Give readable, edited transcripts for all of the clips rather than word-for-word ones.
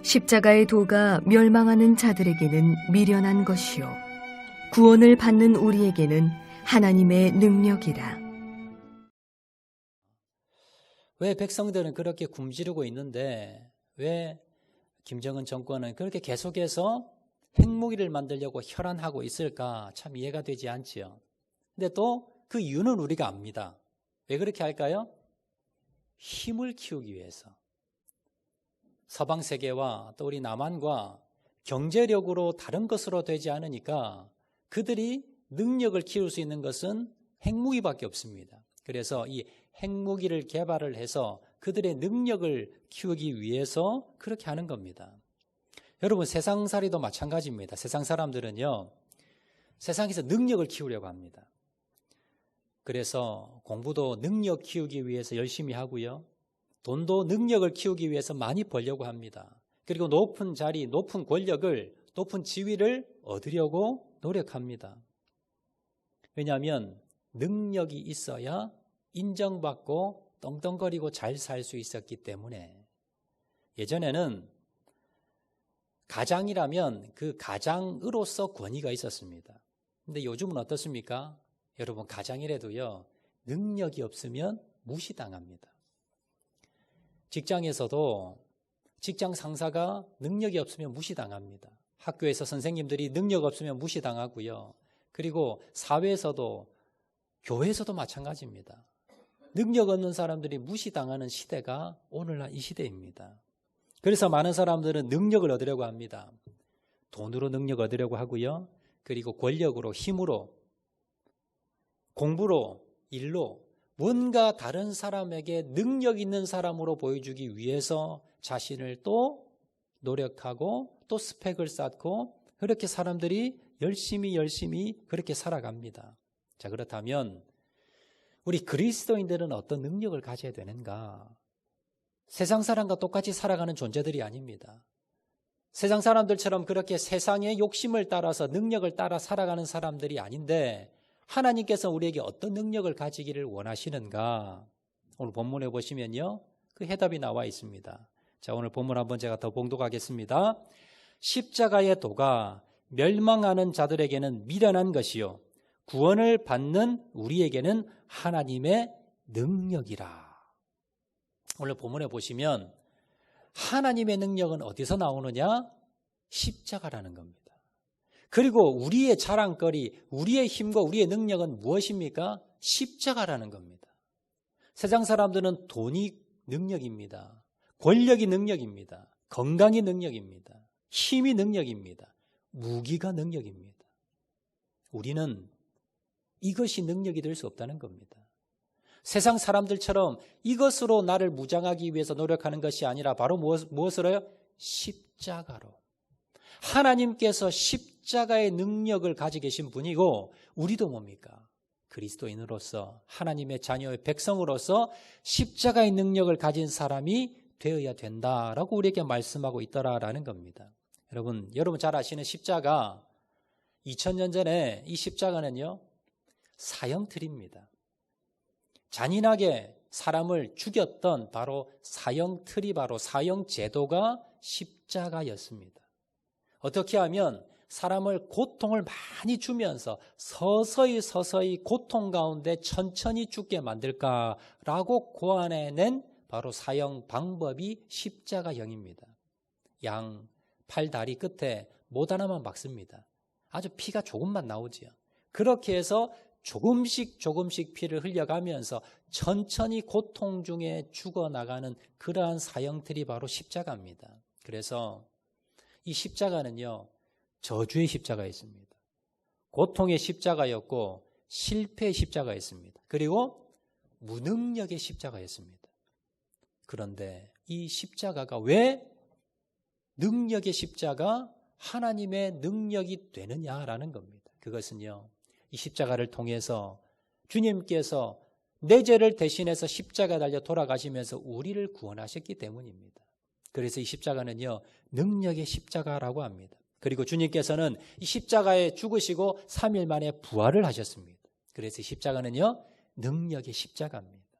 십자가의 도가 멸망하는 자들에게는 미련한 것이요 구원을 받는 우리에게는 하나님의 능력이라. 왜 백성들은 그렇게 굶주리고 있는데 왜 김정은 정권은 그렇게 계속해서 핵무기를 만들려고 혈안하고 있을까? 참 이해가 되지 않지요. 근데 또 그 이유는 우리가 압니다. 왜 그렇게 할까요? 힘을 키우기 위해서. 서방 세계와 또 우리 남한과 경제력으로 다른 것으로 되지 않으니까 그들이 능력을 키울 수 있는 것은 핵무기밖에 없습니다. 그래서 이 핵무기를 개발을 해서 그들의 능력을 키우기 위해서 그렇게 하는 겁니다. 여러분, 세상살이도 마찬가지입니다. 세상 사람들은요, 세상에서 능력을 키우려고 합니다. 그래서 공부도 능력 키우기 위해서 열심히 하고요, 돈도 능력을 키우기 위해서 많이 벌려고 합니다. 그리고 높은 자리, 높은 권력을, 높은 지위를 얻으려고 노력합니다. 왜냐하면 능력이 있어야 인정받고 떵떵거리고 잘 살 수 있었기 때문에. 예전에는 가장이라면 그 가장으로서 권위가 있었습니다. 근데 요즘은 어떻습니까? 여러분, 가장이라도요, 능력이 없으면 무시당합니다. 직장에서도 직장 상사가 능력이 없으면 무시당합니다. 학교에서 선생님들이 능력 없으면 무시당하고요. 그리고 사회에서도, 교회에서도 마찬가지입니다. 능력 없는 사람들이 무시당하는 시대가 오늘날 이 시대입니다. 그래서 많은 사람들은 능력을 얻으려고 합니다. 돈으로 능력 얻으려고 하고요. 그리고 권력으로, 힘으로, 공부로, 일로 뭔가 다른 사람에게 능력 있는 사람으로 보여주기 위해서 자신을 또 노력하고 또 스펙을 쌓고 그렇게 사람들이 열심히 그렇게 살아갑니다. 자, 그렇다면 우리 그리스도인들은 어떤 능력을 가져야 되는가? 세상 사람과 똑같이 살아가는 존재들이 아닙니다. 세상 사람들처럼 그렇게 세상의 욕심을 따라서 능력을 따라 살아가는 사람들이 아닌데 하나님께서 우리에게 어떤 능력을 가지기를 원하시는가? 오늘 본문에 보시면요, 그 해답이 나와 있습니다. 자, 오늘 본문 한번 제가 더 봉독하겠습니다. 십자가의 도가 멸망하는 자들에게는 미련한 것이요 구원을 받는 우리에게는 하나님의 능력이라. 오늘 본문에 보시면 하나님의 능력은 어디서 나오느냐? 십자가라는 겁니다. 그리고 우리의 자랑거리, 우리의 힘과 우리의 능력은 무엇입니까? 십자가라는 겁니다. 세상 사람들은 돈이 능력입니다. 권력이 능력입니다. 건강이 능력입니다. 힘이 능력입니다. 무기가 능력입니다. 우리는 이것이 능력이 될 수 없다는 겁니다. 세상 사람들처럼 이것으로 나를 무장하기 위해서 노력하는 것이 아니라 바로 무엇으로요? 십자가로. 하나님께서 십자가의 능력을 가지고 계신 분이고 우리도 뭡니까? 그리스도인으로서 하나님의 자녀의 백성으로서 십자가의 능력을 가진 사람이 되어야 된다라고 우리에게 말씀하고 있더라라는 겁니다. 여러분 잘 아시는 십자가, 2000년 전에 이 십자가는요, 사형틀입니다. 잔인하게 사람을 죽였던 바로 사형틀이 바로 사형제도가 십자가였습니다. 어떻게 하면 사람을 고통을 많이 주면서 서서히 고통 가운데 천천히 죽게 만들까라고 고안해낸 바로 사형 방법이 십자가형입니다. 양 팔 다리 끝에 못 하나만 박습니다. 아주 피가 조금만 나오지요. 그렇게 해서 조금씩 피를 흘려가면서 천천히 고통 중에 죽어나가는 그러한 사형틀이 바로 십자가입니다. 그래서 이 십자가는요, 저주의 십자가였습니다. 고통의 십자가였고 실패의 십자가였습니다. 그리고 무능력의 십자가였습니다. 그런데 이 십자가가 왜 능력의 십자가, 하나님의 능력이 되느냐라는 겁니다. 그것은요, 이 십자가를 통해서 주님께서 내 죄를 대신해서 십자가에 달려 돌아가시면서 우리를 구원하셨기 때문입니다. 그래서 이 십자가는요, 능력의 십자가라고 합니다. 그리고 주님께서는 이 십자가에 죽으시고 3일 만에 부활을 하셨습니다. 그래서 이 십자가는요, 능력의 십자가입니다.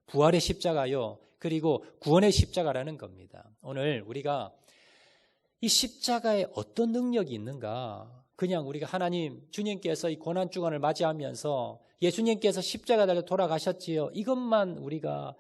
부활의 십자가요, 그리고 구원의 십자가라는 겁니다. 오늘 우리가 이 십자가에 어떤 능력이 있는가? 그냥 우리가 하나님, 주님께서 이 고난주간을 맞이하면서 예수님께서 십자가 달려 돌아가셨지요. 이것만 우리가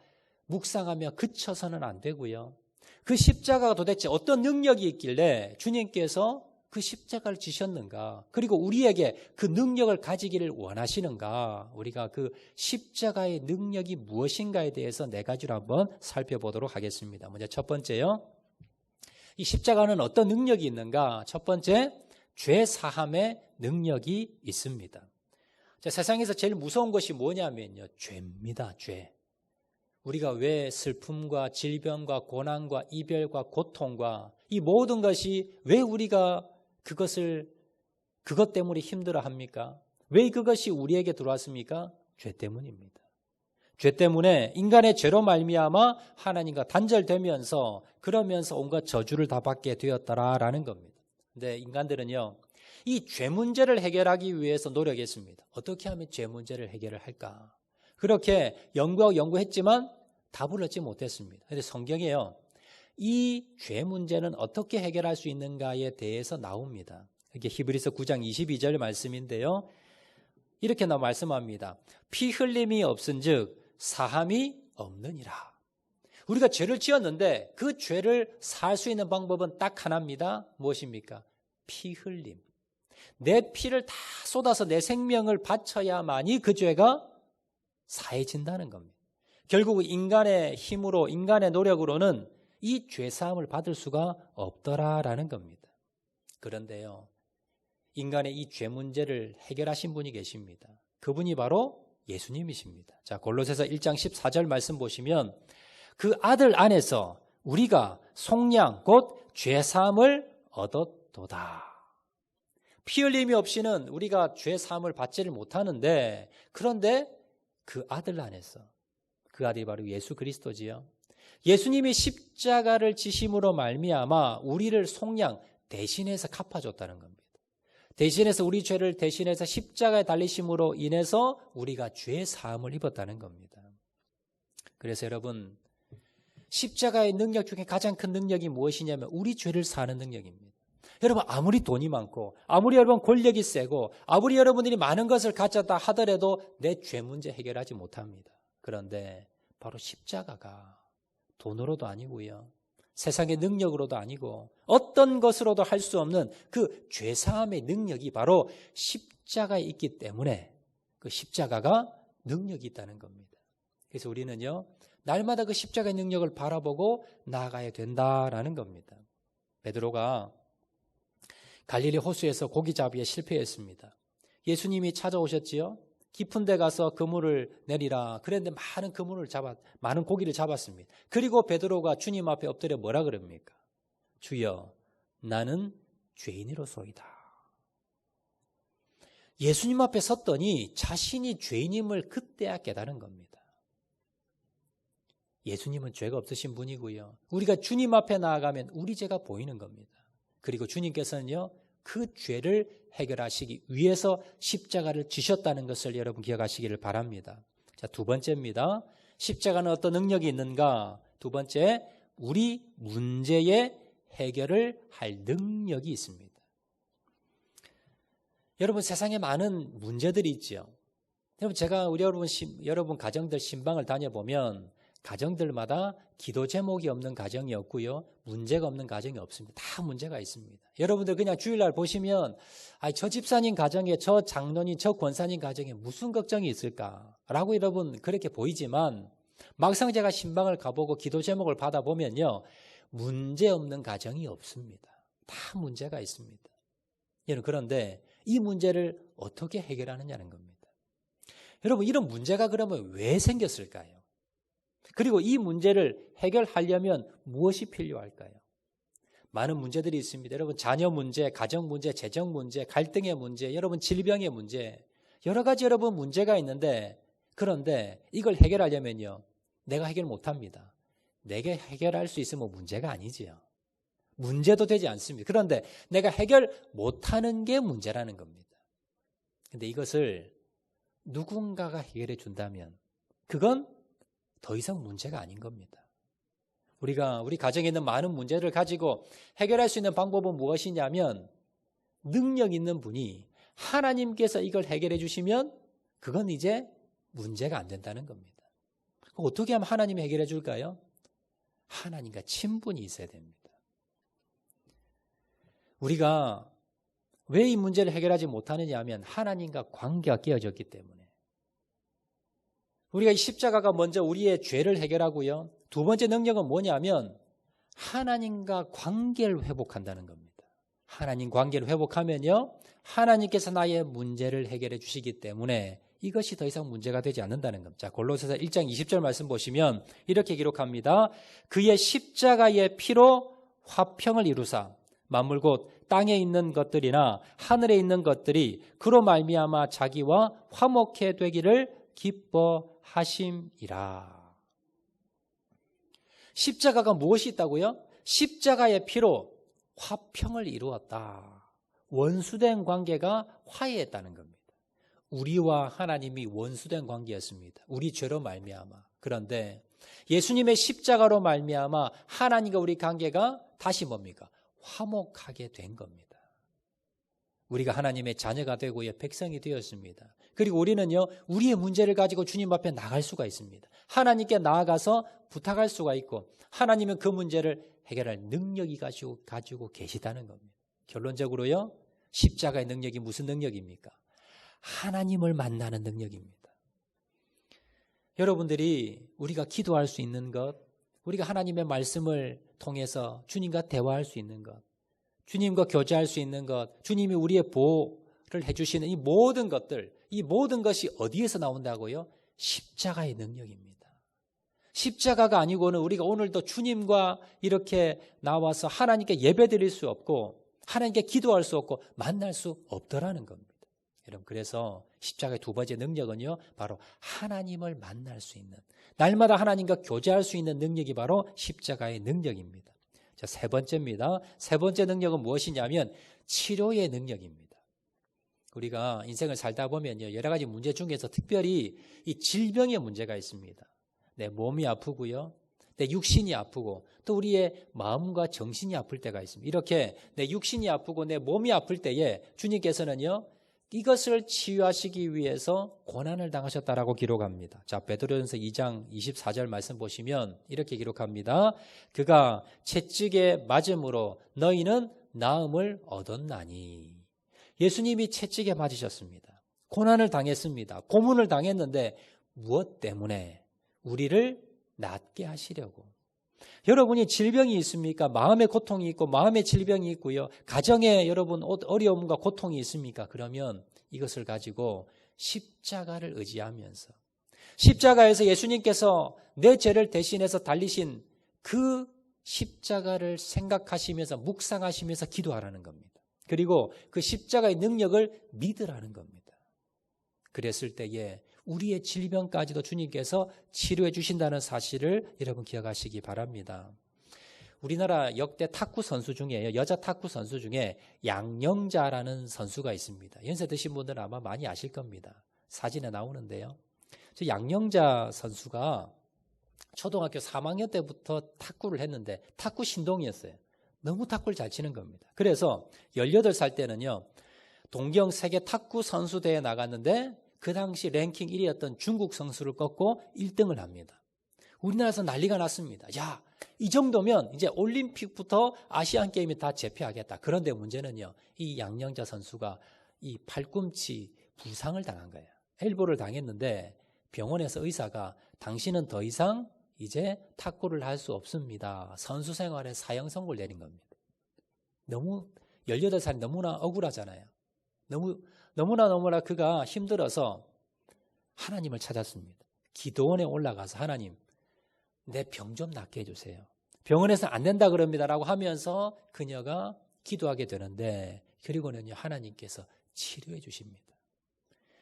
묵상하며 그쳐서는 안 되고요. 그 십자가가 도대체 어떤 능력이 있길래 주님께서 그 십자가를 지셨는가? 그리고 우리에게 그 능력을 가지기를 원하시는가? 우리가 그 십자가의 능력이 무엇인가에 대해서 네 가지로 한번 살펴보도록 하겠습니다. 먼저 첫 번째요. 이 십자가는 어떤 능력이 있는가? 첫 번째, 죄 사함의 능력이 있습니다. 자, 세상에서 제일 무서운 것이 뭐냐면요. 죄입니다. 죄. 우리가 왜 슬픔과 질병과 고난과 이별과 고통과 이 모든 것이 왜 우리가 그것 때문에 힘들어 합니까? 왜 그것이 우리에게 들어왔습니까? 죄 때문입니다. 죄 때문에 인간의 죄로 말미암아 하나님과 단절되면서 그러면서 온갖 저주를 다 받게 되었다라는 겁니다. 근데 인간들은요, 이 죄 문제를 해결하기 위해서 노력했습니다. 어떻게 하면 죄 문제를 해결을 할까? 그렇게 연구하고 연구했지만 답을 얻지 못했습니다. 그런데 성경에요, 이 죄 문제는 어떻게 해결할 수 있는가에 대해서 나옵니다. 이게 히브리서 9장 22절 말씀인데요. 이렇게 말씀합니다. 피 흘림이 없은즉 사함이 없느니라. 우리가 죄를 지었는데 그 죄를 살 수 있는 방법은 딱 하나입니다. 무엇입니까? 피 흘림. 내 피를 다 쏟아서 내 생명을 바쳐야만이 그 죄가 사해진다는 겁니다. 결국 인간의 힘으로, 인간의 노력으로는 이 죄사함을 받을 수가 없더라라는 겁니다. 그런데요, 인간의 이 죄 문제를 해결하신 분이 계십니다. 그분이 바로 예수님이십니다. 자, 골로새서 1장 14절 말씀 보시면 그 아들 안에서 우리가 속량 곧 죄사함을 얻었도다. 피 흘림이 없이는 우리가 죄사함을 받지를 못하는데, 그런데 그 아들 안에서, 그 아들이 바로 예수 그리스도지요. 예수님이 십자가를 지심으로 말미암아 우리를 속량 대신해서 갚아줬다는 겁니다. 대신해서 우리 죄를 대신해서 십자가에 달리심으로 인해서 우리가 죄 사함을 입었다는 겁니다. 그래서 여러분, 십자가의 능력 중에 가장 큰 능력이 무엇이냐면 우리 죄를 사는 능력입니다. 여러분, 아무리 돈이 많고 아무리 여러분 권력이 세고 아무리 여러분들이 많은 것을 가졌다 하더라도 내 죄 문제 해결하지 못합니다. 그런데 바로 십자가가 돈으로도 아니고요, 세상의 능력으로도 아니고 어떤 것으로도 할 수 없는 그 죄사함의 능력이 바로 십자가에 있기 때문에 그 십자가가 능력이 있다는 겁니다. 그래서 우리는요, 날마다 그 십자가의 능력을 바라보고 나아가야 된다라는 겁니다. 베드로가 갈릴리 호수에서 고기잡이에 실패했습니다. 예수님이 찾아오셨지요. 깊은 데 가서 그물을 내리라. 그랬는데 많은 고기를 잡았습니다. 그리고 베드로가 주님 앞에 엎드려 뭐라 그럽니까? 주여, 나는 죄인이로소이다. 예수님 앞에 섰더니 자신이 죄인임을 그때야 깨달은 겁니다. 예수님은 죄가 없으신 분이고요, 우리가 주님 앞에 나아가면 우리 죄가 보이는 겁니다. 그리고 주님께서는요, 그 죄를 해결하시기 위해서 십자가를 지셨다는 것을 여러분 기억하시기를 바랍니다. 자, 두 번째입니다. 십자가는 어떤 능력이 있는가? 두 번째, 우리 문제의 해결을 할 능력이 있습니다. 여러분, 세상에 많은 문제들이 있죠. 여러분, 제가 여러분 가정들 신방을 다녀보면 가정들마다 기도 제목이 없는 가정이 없고요, 문제가 없는 가정이 없습니다. 다 문제가 있습니다. 여러분들 그냥 주일날 보시면 저 집사님 가정에, 저 장로님, 저 권사님 가정에 무슨 걱정이 있을까라고 여러분 그렇게 보이지만, 막상 제가 신방을 가보고 기도 제목을 받아보면요, 문제 없는 가정이 없습니다. 다 문제가 있습니다. 여러분, 그런데 이 문제를 어떻게 해결하느냐는 겁니다. 여러분, 이런 문제가 그러면 왜 생겼을까요? 그리고 이 문제를 해결하려면 무엇이 필요할까요? 많은 문제들이 있습니다. 여러분, 자녀 문제, 가정 문제, 재정 문제, 갈등의 문제, 여러분 질병의 문제, 여러 가지 여러분 문제가 있는데, 그런데 이걸 해결하려면요, 내가 해결 못합니다. 내가 해결할 수 있으면 문제가 아니지요. 문제도 되지 않습니다. 그런데 내가 해결 못하는 게 문제라는 겁니다. 그런데 이것을 누군가가 해결해 준다면 그건 더 이상 문제가 아닌 겁니다. 우리 가정에 있는 많은 문제를 가지고 해결할 수 있는 방법은 무엇이냐면 능력 있는 분이 하나님께서 이걸 해결해 주시면 그건 이제 문제가 안 된다는 겁니다. 어떻게 하면 하나님이 해결해 줄까요? 하나님과 친분이 있어야 됩니다. 우리가 왜 이 문제를 해결하지 못하느냐 하면 하나님과 관계가 깨어졌기 때문에. 우리가 이 십자가가 먼저 우리의 죄를 해결하고요. 두 번째 능력은 뭐냐면 하나님과 관계를 회복한다는 겁니다. 하나님 관계를 회복하면요. 하나님께서 나의 문제를 해결해 주시기 때문에 이것이 더 이상 문제가 되지 않는다는 겁니다. 자, 골로새서 1장 20절 말씀 보시면 이렇게 기록합니다. 그의 십자가의 피로 화평을 이루사 만물 곧 땅에 있는 것들이나 하늘에 있는 것들이 그로 말미암아 자기와 화목해 되기를 기뻐하심이라. 십자가가 무엇이 있다고요? 십자가의 피로 화평을 이루었다. 원수된 관계가 화해했다는 겁니다. 우리와 하나님이 원수된 관계였습니다. 우리 죄로 말미암아. 그런데 예수님의 십자가로 말미암아 하나님과 우리 관계가 다시 뭡니까? 화목하게 된 겁니다. 우리가 하나님의 자녀가 되고요, 백성이 되었습니다. 그리고 우리는요, 우리의 문제를 가지고 주님 앞에 나갈 수가 있습니다. 하나님께 나아가서 부탁할 수가 있고 하나님은 그 문제를 해결할 능력이 가지고 계시다는 겁니다. 결론적으로요, 십자가의 능력이 무슨 능력입니까? 하나님을 만나는 능력입니다. 여러분들이 우리가 기도할 수 있는 것, 우리가 하나님의 말씀을 통해서 주님과 대화할 수 있는 것, 주님과 교제할 수 있는 것, 주님이 우리의 보호를 해주시는 이 모든 것들, 이 모든 것이 어디에서 나온다고요? 십자가의 능력입니다. 십자가가 아니고는 우리가 오늘도 주님과 이렇게 나와서 하나님께 예배드릴 수 없고 하나님께 기도할 수 없고 만날 수 없더라는 겁니다. 여러분, 그래서 십자가의 두 번째 능력은요, 바로 하나님을 만날 수 있는, 날마다 하나님과 교제할 수 있는 능력이 바로 십자가의 능력입니다. 자, 세 번째입니다. 세 번째 능력은 무엇이냐면 치료의 능력입니다. 우리가 인생을 살다 보면요, 여러 가지 문제 중에서 특별히 이 질병의 문제가 있습니다. 내 몸이 아프고요, 내 육신이 아프고 또 우리의 마음과 정신이 아플 때가 있습니다. 이렇게 내 육신이 아프고 내 몸이 아플 때에 주님께서는요, 이것을 치유하시기 위해서 고난을 당하셨다라고 기록합니다. 자, 베드로전서 2장 24절 말씀 보시면 이렇게 기록합니다. 그가 채찍에 맞음으로 너희는 나음을 얻었나니. 예수님이 채찍에 맞으셨습니다. 고난을 당했습니다. 고문을 당했는데 무엇 때문에? 우리를 낫게 하시려고. 여러분이 질병이 있습니까? 마음의 고통이 있고 마음의 질병이 있고요. 가정에 여러분 어려움과 고통이 있습니까? 그러면 이것을 가지고 십자가를 의지하면서 십자가에서 예수님께서 내 죄를 대신해서 달리신 그 십자가를 생각하시면서 묵상하시면서 기도하라는 겁니다. 그리고 그 십자가의 능력을 믿으라는 겁니다. 그랬을 때에 우리의 질병까지도 주님께서 치료해 주신다는 사실을 여러분 기억하시기 바랍니다. 우리나라 역대 탁구 선수 중에, 여자 탁구 선수 중에 양영자라는 선수가 있습니다. 연세 드신 분들은 아마 많이 아실 겁니다. 사진에 나오는데요. 저 양영자 선수가 초등학교 3학년 때부터 탁구를 했는데 탁구 신동이었어요. 너무 탁구를 잘 치는 겁니다. 그래서 18살 때는요, 동경 세계 탁구 선수대회에 나갔는데 그 당시 랭킹 1위였던 중국 선수를 꺾고 1등을 합니다. 우리나라에서 난리가 났습니다. 야, 이 정도면 이제 올림픽부터 아시안 게임에 다 제패하겠다. 그런데 문제는요, 이 양영자 선수가 이 팔꿈치 부상을 당한 거예요. 엘보를 당했는데 병원에서 의사가 당신은 더 이상 이제 탁구를 할 수 없습니다. 선수 생활에 사형 선고를 내린 겁니다. 너무 18살이 너무나 억울하잖아요. 너무나 그가 힘들어서 하나님을 찾았습니다. 기도원에 올라가서 하나님, 내 병 좀 낫게 해주세요. 병원에서 안 된다 그럽니다라고 하면서 그녀가 기도하게 되는데 그리고는요, 하나님께서 치료해 주십니다.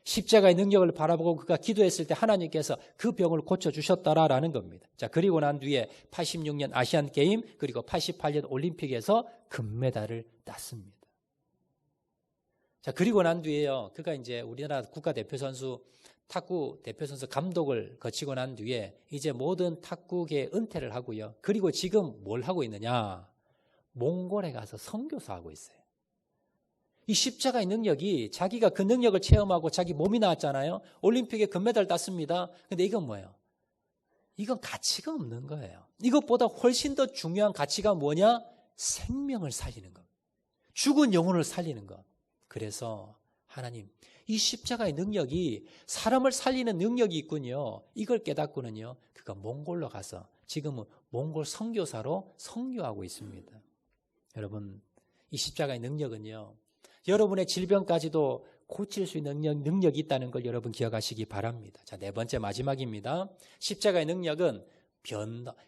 십자가의 능력을 바라보고 그가 기도했을 때 하나님께서 그 병을 고쳐주셨다라는 겁니다. 자, 그리고 난 뒤에 86년 아시안 게임 그리고 88년 올림픽에서 금메달을 땄습니다. 자, 그리고 난 뒤에요, 그가 이제 우리나라 국가대표 선수 탁구 대표 선수 감독을 거치고 난 뒤에 이제 모든 탁구계 은퇴를 하고요. 그리고 지금 뭘 하고 있느냐? 몽골에 가서 선교사 하고 있어요. 이 십자가의 능력이 자기가 그 능력을 체험하고 자기 몸이 나왔잖아요. 올림픽에 금메달 땄습니다. 근데 이건 뭐예요? 이건 가치가 없는 거예요. 이것보다 훨씬 더 중요한 가치가 뭐냐? 생명을 살리는 것. 죽은 영혼을 살리는 것. 그래서 하나님, 이 십자가의 능력이 사람을 살리는 능력이 있군요. 이걸 깨닫고는요, 그가 몽골로 가서 지금은 몽골 선교사로 선교하고 있습니다. 여러분, 이 십자가의 능력은요, 여러분의 질병까지도 고칠 수 있는 능력이 있다는 걸 여러분 기억하시기 바랍니다. 자, 네 번째 마지막입니다. 십자가의 능력은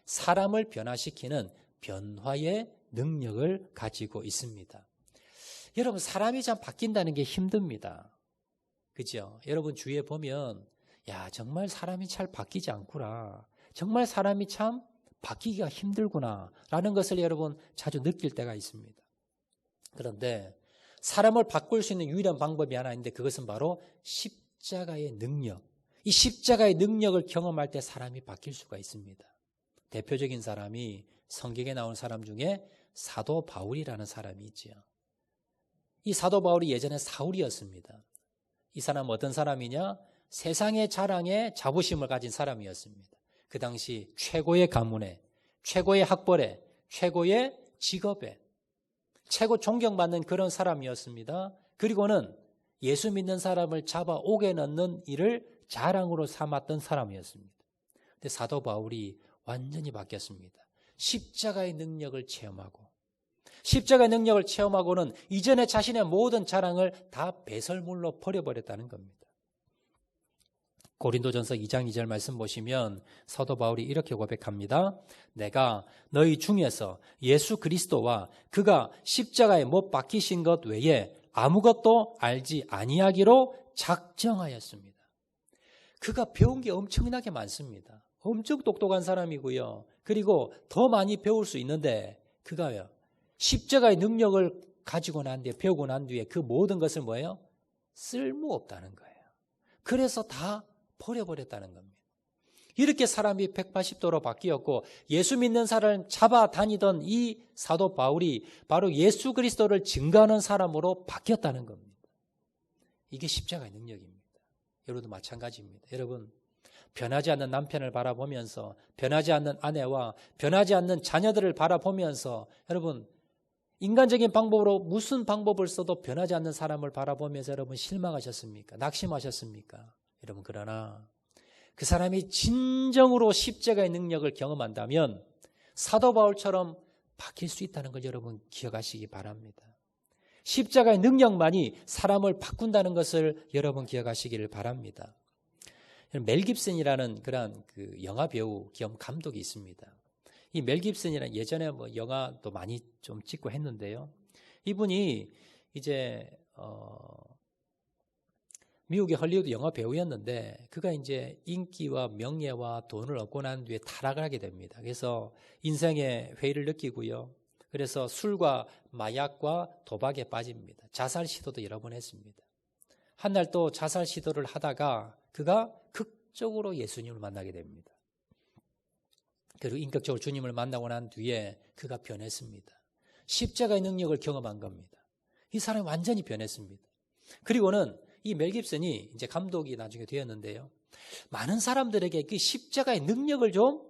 사람을 변화시키는 변화의 능력을 가지고 있습니다. 여러분, 사람이 참 바뀐다는 게 힘듭니다. 그죠? 여러분 주위에 보면, 야, 정말 사람이 잘 바뀌지 않구나. 정말 사람이 참 바뀌기가 힘들구나. 라는 것을 여러분 자주 느낄 때가 있습니다. 그런데 사람을 바꿀 수 있는 유일한 방법이 하나 있는데 그것은 바로 십자가의 능력. 이 십자가의 능력을 경험할 때 사람이 바뀔 수가 있습니다. 대표적인 사람이 성경에 나온 사람 중에 사도 바울이라는 사람이 있지요. 이 사도 바울이 예전에 사울이었습니다. 이 사람은 어떤 사람이냐? 세상의 자랑에 자부심을 가진 사람이었습니다. 그 당시 최고의 가문에, 최고의 학벌에, 최고의 직업에, 최고 존경받는 그런 사람이었습니다. 그리고는 예수 믿는 사람을 잡아 옥에 넣는 일을 자랑으로 삼았던 사람이었습니다. 근데 사도 바울이 완전히 바뀌었습니다. 십자가의 능력을 체험하고, 십자가의 능력을 체험하고는 이전에 자신의 모든 자랑을 다 배설물로 버려버렸다는 겁니다. 고린도전서 2장 2절 말씀 보시면 사도 바울이 이렇게 고백합니다. 내가 너희 중에서 예수 그리스도와 그가 십자가에 못 박히신 것 외에 아무것도 알지 아니하기로 작정하였습니다. 그가 배운 게 엄청나게 많습니다. 엄청 똑똑한 사람이고요. 그리고 더 많이 배울 수 있는데 그가요, 십자가의 능력을 가지고 난 뒤에, 배우고 난 뒤에 그 모든 것을 뭐예요? 쓸모없다는 거예요. 그래서 다 버려버렸다는 겁니다. 이렇게 사람이 180도로 바뀌었고 예수 믿는 사람을 잡아다니던 이 사도 바울이 바로 예수 그리스도를 증거하는 사람으로 바뀌었다는 겁니다. 이게 십자가의 능력입니다. 여러분도 마찬가지입니다. 여러분, 변하지 않는 남편을 바라보면서, 변하지 않는 아내와 변하지 않는 자녀들을 바라보면서, 여러분 인간적인 방법으로 무슨 방법을 써도 변하지 않는 사람을 바라보면서 여러분 실망하셨습니까? 낙심하셨습니까? 여러분, 그러나 그 사람이 진정으로 십자가의 능력을 경험한다면 사도 바울처럼 바뀔 수 있다는 걸 여러분 기억하시기 바랍니다. 십자가의 능력만이 사람을 바꾼다는 것을 여러분 기억하시기를 바랍니다. 멜 깁슨이라는 그런 그 영화 배우 겸 감독이 있습니다. 이 멜 깁슨이라는 예전에 뭐 영화도 많이 좀 찍고 했는데요. 이분이 이제 미국의 헐리우드 영화 배우였는데 그가 이제 인기와 명예와 돈을 얻고 난 뒤에 타락을 하게 됩니다. 그래서 인생의 회의를 느끼고요. 그래서 술과 마약과 도박에 빠집니다. 자살 시도도 여러 번 했습니다. 한 날 또 자살 시도를 하다가 그가 극적으로 예수님을 만나게 됩니다. 그리고 인격적으로 주님을 만나고 난 뒤에 그가 변했습니다. 십자가의 능력을 경험한 겁니다. 이 사람이 완전히 변했습니다. 그리고는 이 멜 깁슨이 이제 감독이 나중에 되었는데요. 많은 사람들에게 그 십자가의 능력을 좀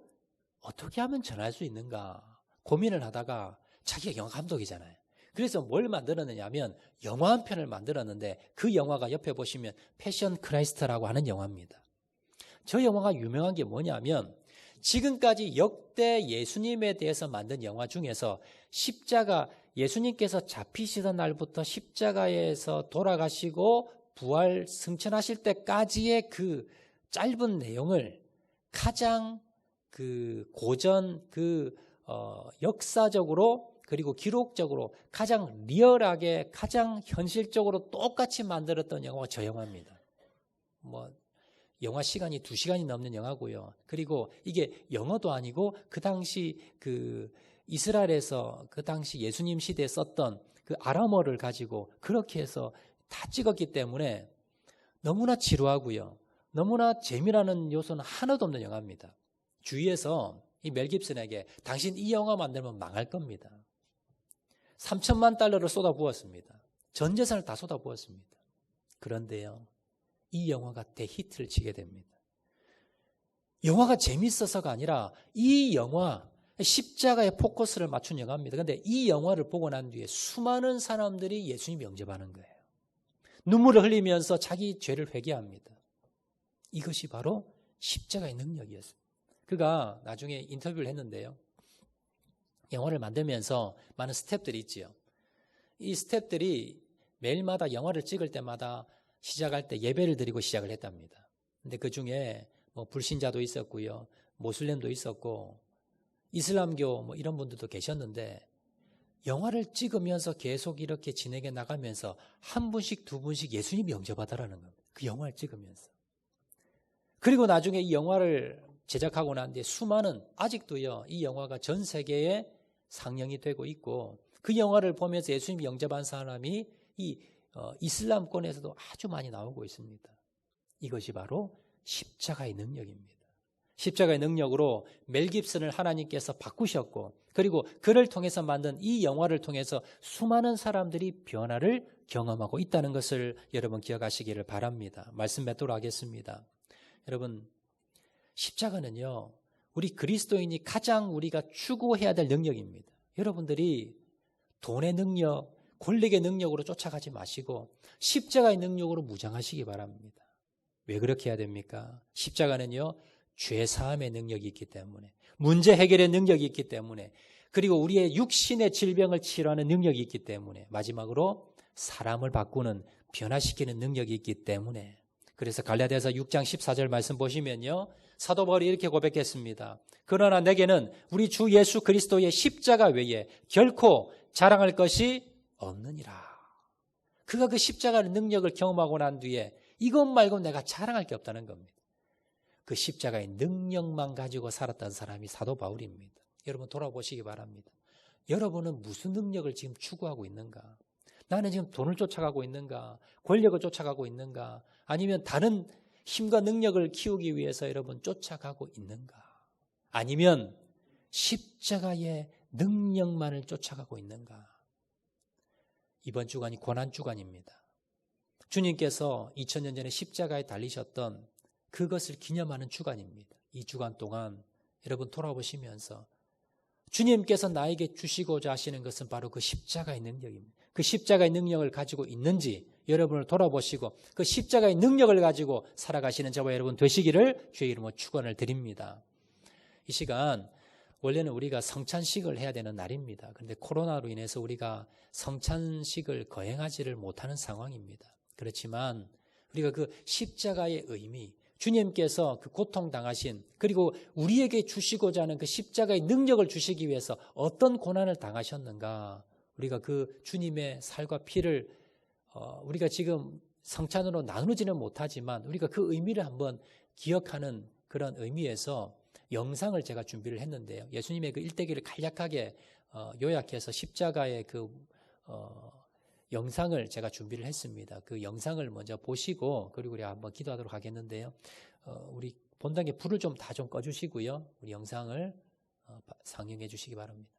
어떻게 하면 전할 수 있는가 고민을 하다가 자기가 영화 감독이잖아요. 그래서 뭘 만들었느냐 하면 영화 한 편을 만들었는데 그 영화가 옆에 보시면 패션 크라이스트라고 하는 영화입니다. 저 영화가 유명한 게 뭐냐면 지금까지 역대 예수님에 대해서 만든 영화 중에서 십자가, 예수님께서 잡히시던 날부터 십자가에서 돌아가시고 부활 승천하실 때까지의 그 짧은 내용을 가장 그 고전 역사적으로 그리고 기록적으로 가장 리얼하게 가장 현실적으로 똑같이 만들었던 영화가 저 영화입니다. 뭐 영화 시간이 2시간이 넘는 영화고요. 그리고 이게 영어도 아니고 그 당시 그 이스라엘에서 그 당시 예수님 시대에 썼던 그 아람어를 가지고 그렇게 해서 다 찍었기 때문에 너무나 지루하고요. 너무나 재미라는 요소는 하나도 없는 영화입니다. 주위에서 이 멜 깁슨에게 당신 이 영화 만들면 망할 겁니다. 3천만 달러를 쏟아부었습니다. 전 재산을 다 쏟아부었습니다. 그런데요, 이 영화가 대히트를 치게 됩니다. 영화가 재밌어서가 아니라 이 영화, 십자가에 포커스를 맞춘 영화입니다. 그런데 이 영화를 보고 난 뒤에 수많은 사람들이 예수님 영접하는 거예요. 눈물을 흘리면서 자기 죄를 회개합니다. 이것이 바로 십자가의 능력이었습니다. 그가 나중에 인터뷰를 했는데요. 영화를 만들면서 많은 스태프들이 있지요. 이 스태프들이 매일마다 영화를 찍을 때마다 시작할 때 예배를 드리고 시작을 했답니다. 근데 그 중에 뭐 불신자도 있었고요. 모슬렘도 있었고 이슬람교 뭐 이런 분들도 계셨는데 영화를 찍으면서 계속 이렇게 진행해 나가면서 한 분씩 두 분씩 예수님 영접하더라는 겁니다. 그 영화를 찍으면서. 그리고 나중에 이 영화를 제작하고 난 뒤에 수많은 아직도요. 이 영화가 전 세계에 상영이 되고 있고 그 영화를 보면서 예수님 영접한 사람이 이 이슬람권에서도 아주 많이 나오고 있습니다. 이것이 바로 십자가의 능력입니다. 십자가의 능력으로 멜 깁슨을 하나님께서 바꾸셨고 그리고 그를 통해서 만든 이 영화를 통해서 수많은 사람들이 변화를 경험하고 있다는 것을 여러분 기억하시기를 바랍니다. 말씀 맺도록 하겠습니다. 여러분 십자가는요 우리 그리스도인이 가장 우리가 추구해야 될 능력입니다. 여러분들이 돈의 능력, 권력의 능력으로 쫓아가지 마시고 십자가의 능력으로 무장하시기 바랍니다. 왜 그렇게 해야 됩니까? 십자가는요 죄 사함의 능력이 있기 때문에 문제 해결의 능력이 있기 때문에 그리고 우리의 육신의 질병을 치료하는 능력이 있기 때문에 마지막으로 사람을 바꾸는 변화시키는 능력이 있기 때문에 그래서 갈라디아서 6장 14절 말씀 보시면요 사도 바울이 이렇게 고백했습니다. 그러나 내게는 우리 주 예수 그리스도의 십자가 외에 결코 자랑할 것이 없느니라. 그가 그 십자가의 능력을 경험하고 난 뒤에 이것 말고 내가 자랑할 게 없다는 겁니다. 그 십자가의 능력만 가지고 살았던 사람이 사도 바울입니다. 여러분 돌아보시기 바랍니다. 여러분은 무슨 능력을 지금 추구하고 있는가? 나는 지금 돈을 쫓아가고 있는가? 권력을 쫓아가고 있는가? 아니면 다른 힘과 능력을 키우기 위해서 여러분 쫓아가고 있는가? 아니면 십자가의 능력만을 쫓아가고 있는가? 이번 주간이 고난주간입니다. 주님께서 2000년 전에 십자가에 달리셨던 그것을 기념하는 주간입니다. 이 주간 동안 여러분 돌아보시면서 주님께서 나에게 주시고자 하시는 것은 바로 그 십자가의 능력입니다. 그 십자가의 능력을 가지고 있는지 여러분을 돌아보시고 그 십자가의 능력을 가지고 살아가시는 저와 여러분 되시기를 주의 이름으로 축원을 드립니다. 이 시간 원래는 우리가 성찬식을 해야 되는 날입니다. 그런데 코로나로 인해서 우리가 성찬식을 거행하지를 못하는 상황입니다. 그렇지만 우리가 그 십자가의 의미, 주님께서 그 고통당하신 그리고 우리에게 주시고자 하는 그 십자가의 능력을 주시기 위해서 어떤 고난을 당하셨는가, 우리가 그 주님의 살과 피를 우리가 지금 성찬으로 나누지는 못하지만 우리가 그 의미를 한번 기억하는 그런 의미에서 영상을 제가 준비를 했는데요. 예수님의 그 일대기를 간략하게 요약해서 십자가의 그 영상을 제가 준비를 했습니다. 그 영상을 먼저 보시고 그리고 우리 한번 기도하도록 하겠는데요. 우리 본당에 불을 좀 다 좀 꺼주시고요. 우리 영상을 상영해 주시기 바랍니다.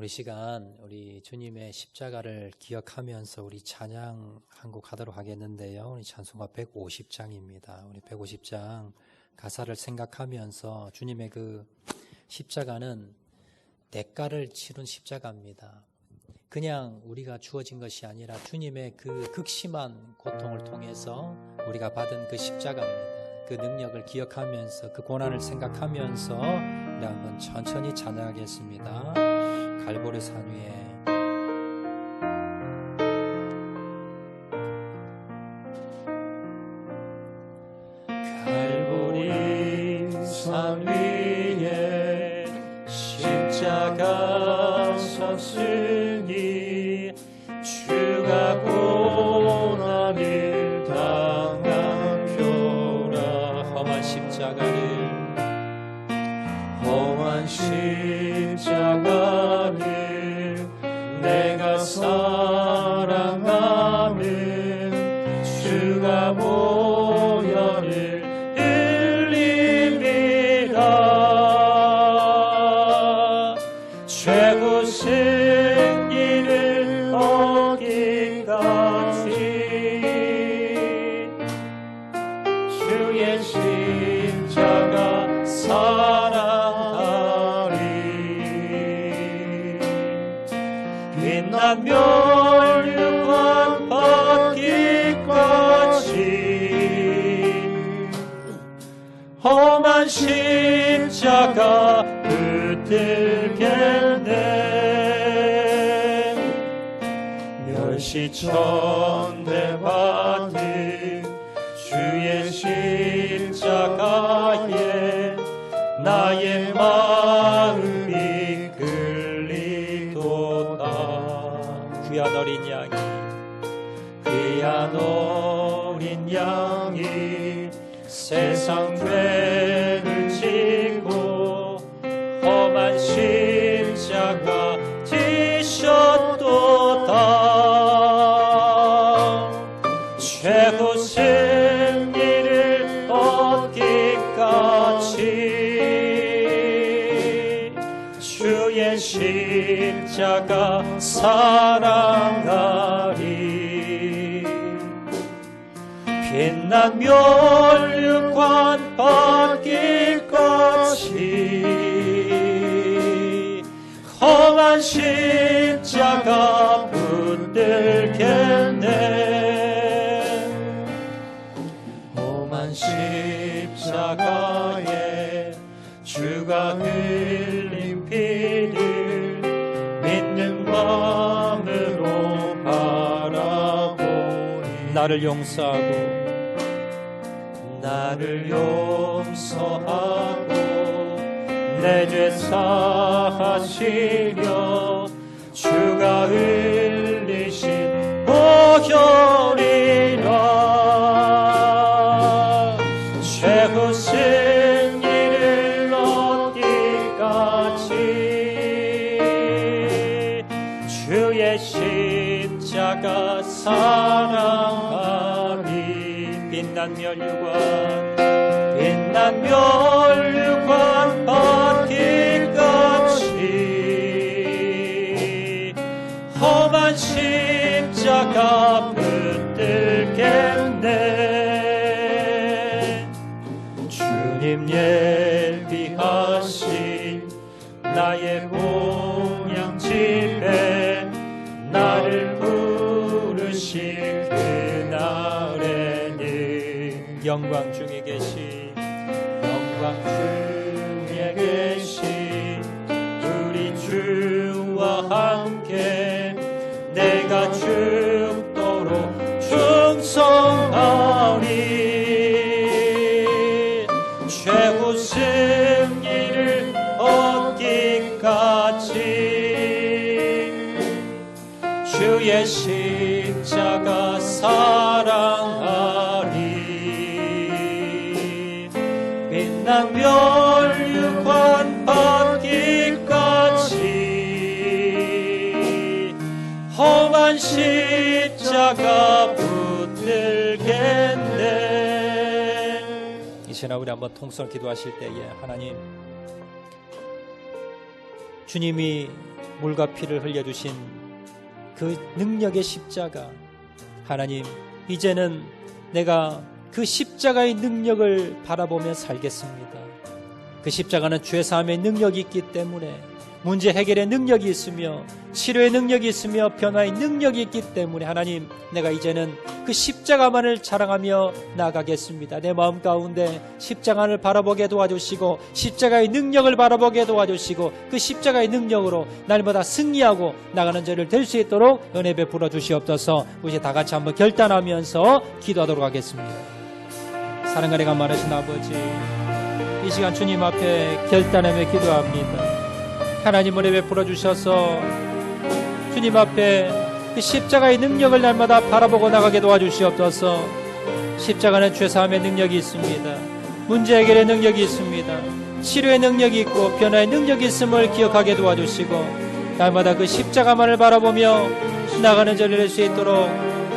우리 시간 우리 주님의 십자가를 기억하면서 우리 찬양 한 곡 하도록 하겠는데요. 우리 찬송가 150장입니다. 우리 150장 가사를 생각하면서 주님의 그 십자가는 대가를 치른 십자가입니다. 그냥 우리가 주어진 것이 아니라 주님의 그 극심한 고통을 통해서 우리가 받은 그 십자가입니다. 그 능력을 기억하면서 그 고난을 생각하면서 우리 한번 천천히 찬양하겠습니다. 갈보리 산 위에 갈보리 산 위에 십자가 섰으니 주가 고난을 당한 표라. 험한 십자가를 내가 사랑하는 주가 보혈을 흘리리라. 최고 승리를 얻기까지 주의 십자가 사랑하리. 빛난 멸류관 받기까지 험한 십자가 붙들겠네. 멸시천대 받은 주의 십자가에 나의 마음이 끌리도다. 귀한 어린 양이 세상 죄를 지고 험한 십자가 지셨도다. 최고 승리를 얻기까지 주의 십자가 사랑하리. 빛난 멸류관 받기까지 험한 십자가 붙들겠네. 험한 십자가에 주가 흘린 피를 믿는 마음으로 바라보니 나를 용서하고 내 죄 사하시려 주가 흘리신 보혈이라. 최후 승리를 얻기까지 주의 십자가 사랑하리. 빛난 멸류관 받기까지 험한 십자가 붙들겠네. 주님 예비하신 나의 본향 집에 나를 부르실 그날에는 영광 중에 계신 우리 주와 함께 내가 죽도록 충성하리. 최후 승리를 얻기까지 주의 십자가 사랑하리. 빛난 멸류관 받기까지 험한 십자가 붙들겠네. 이제나 우리 한번 통성을 기도하실 때에 하나님, 주님이 물과 피를 흘려주신 그 능력의 십자가, 하나님, 이제는 내가 그 십자가의 능력을 바라보며 살겠습니다. 그 십자가는 죄사함의 능력이 있기 때문에, 문제 해결의 능력이 있으며 치료의 능력이 있으며 변화의 능력이 있기 때문에, 하나님, 내가 이제는 그 십자가만을 자랑하며 나아가겠습니다. 내 마음 가운데 십자가를 바라보게 도와주시고 십자가의 능력을 바라보게 도와주시고 그 십자가의 능력으로 날마다 승리하고 나가는 저를 될 수 있도록 은혜 베풀어 주시옵소서. 우리 다 같이 한번 결단하면서 기도하도록 하겠습니다. 사랑과 내가 많으신 아버지, 이 시간 주님 앞에 결단하며 기도합니다. 하나님 은혜 베풀어 주셔서 주님 앞에 그 십자가의 능력을 날마다 바라보고 나가게 도와주시옵소서. 십자가는 죄사함의 능력이 있습니다. 문제 해결의 능력이 있습니다. 치료의 능력이 있고 변화의 능력이 있음을 기억하게 도와주시고 날마다 그 십자가만을 바라보며 나가는 저를 낼 수 있도록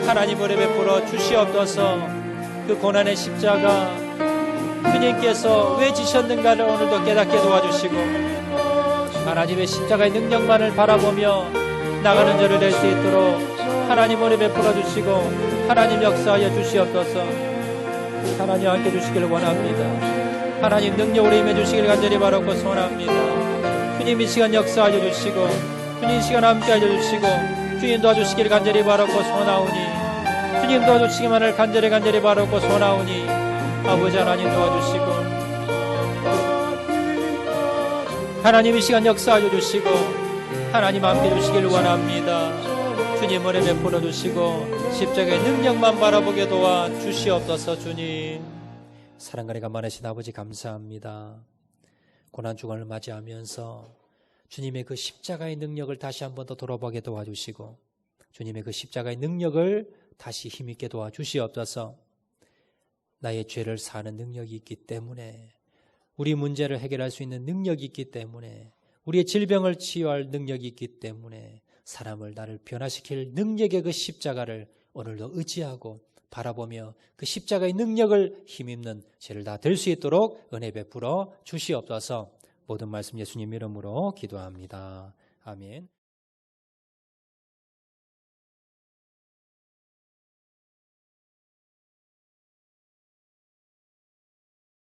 하나님 은혜 베풀어 주시옵소서. 그 고난의 십자가 주님께서 왜 지셨는가를 오늘도 깨닫게 도와주시고 하나님의 십자가의 능력만을 바라보며 나가는 저를 낼 수 있도록 하나님 은혜 베풀어 주시고 하나님 역사하여 주시옵소서. 하나님 함께 주시기를 원합니다. 하나님 능력으로 임해 주시기를 간절히 바라고 소원합니다. 주님 이 시간 역사하여 주시고 주님 이 시간 함께 하여 주시고 주님 도와주시기를 간절히 바라고 소원하오니 주님 도와주시기만을 간절히 바라고 소원하오니 아버지 하나님 도와주시고 하나님 이 시간 역사하여 주시고 하나님 함께 주시기를 원합니다. 주님 은혜 베풀어 주시고 십자가의 능력만 바라보게 도와 주시옵소서. 주님, 사랑과 은혜가 많으신 아버지 감사합니다. 고난주간을 맞이하면서 주님의 그 십자가의 능력을 다시 한 번 더 돌아보게 도와주시고 주님의 그 십자가의 능력을 다시 힘있게 도와주시옵소서. 나의 죄를 사는 능력이 있기 때문에, 우리 문제를 해결할 수 있는 능력이 있기 때문에, 우리의 질병을 치유할 능력이 있기 때문에 사람을, 나를 변화시킬 능력의 그 십자가를 오늘도 의지하고 바라보며 그 십자가의 능력을 힘입는 죄를 다 될 수 있도록 은혜 베풀어 주시옵소서. 모든 말씀 예수님 이름으로 기도합니다. 아멘.